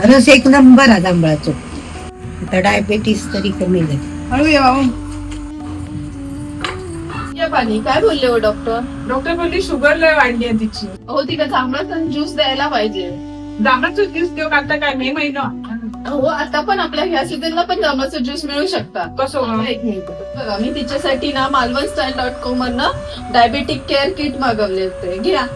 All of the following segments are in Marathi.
रस एक नंबर हा जांभळाचो. आता डायबेटीस तरी कमी झाली. हळू ये बाबा. पाणी काय बोलले हो डॉक्टर? डॉक्टर बोलली शुगर लय वाढली आहे तिची. हो तिला जांभळाचा ज्यूस द्यायला पाहिजे. जांभळाचा ज्यूस देऊ का आता काय मे महिना? हो आता पण आपल्या ह्या सीझनला पण जांभळाचा ज्यूस मिळू शकता. कसं? एक मिनिट बघा, मी तिच्यासाठी ना malvanstyle.com वरनं डायबेटिक केअर किट मागवले होते. घ्या.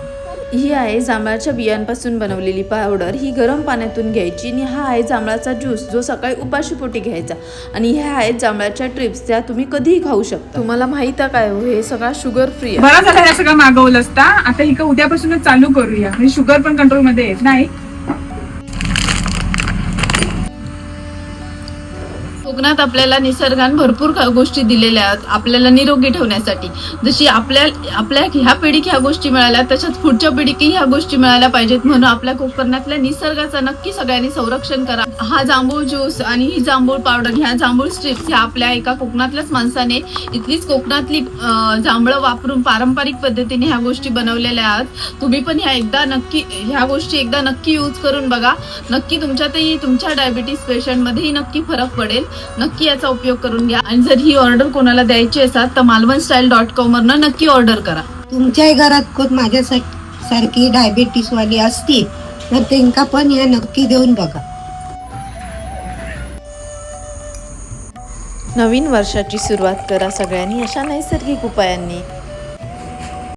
ही आहे जांभळाच्या बियांपासून बनवलेली पावडर. ही गरम पाण्यातून घ्यायची आणि हा आहे जांभळाचा ज्यूस जो सकाळी उपाशीपोटी घ्यायचा. आणि ह्या आहेत जांभळाच्या ट्रिप्स, त्या तुम्ही कधीही खाऊ शकता. तुम्हाला माहित आहे काय हो, हे सगळं शुगर फ्री आहे. बरं झालं हे सगळं मागवलं असता. आता ही का उद्यापासूनच चालू करूया, म्हणजे शुगर पण कंट्रोल मध्ये येत नाही. कोकणात आपल्याला निसर्गाने भरपूर गोष्टी दिलेल्या आहेत आपल्याला निरोगी ठेवण्यासाठी. जशी आपल्या ह्या पिढीक ह्या गोष्टी मिळाल्या, तशाच पुढच्या पिढीकही ह्या गोष्टी मिळाल्या पाहिजेत. म्हणून आपल्या कोकणातल्या निसर्गाचं नक्की सगळ्यांनी संरक्षण करा. हा जांभूळ ज्यूस आणि ही जांभूळ पावडर, ह्या जांभूळ स्ट्रिप्स ह्या आपल्या एका कोकणातल्याच माणसाने इथलीच कोकणातली जांभळं वापरून पारंपरिक पद्धतीने ह्या गोष्टी बनवलेल्या आहेत. तुम्ही पण ह्या गोष्टी एकदा नक्की यूज करून बघा. नक्की तुमच्यातही तुमच्या डायबिटीस पेशंटमध्येही नक्की फरक पडेल. नक्की याचा उपयोग करून घ्या. आणि जर ही ऑर्डर कोणाला द्यायची असेल तर malvanstyle.com वरनं नक्की ऑर्डर करा. तुमच्याही घरात कोण माझ्यासारखी डायबेटीस वाली असतील तर त्यांना पण या नक्की देऊन बघा. नवीन वर्षाची सुरुवात करा सगळ्यांनी अशा नैसर्गिक उपायांनी.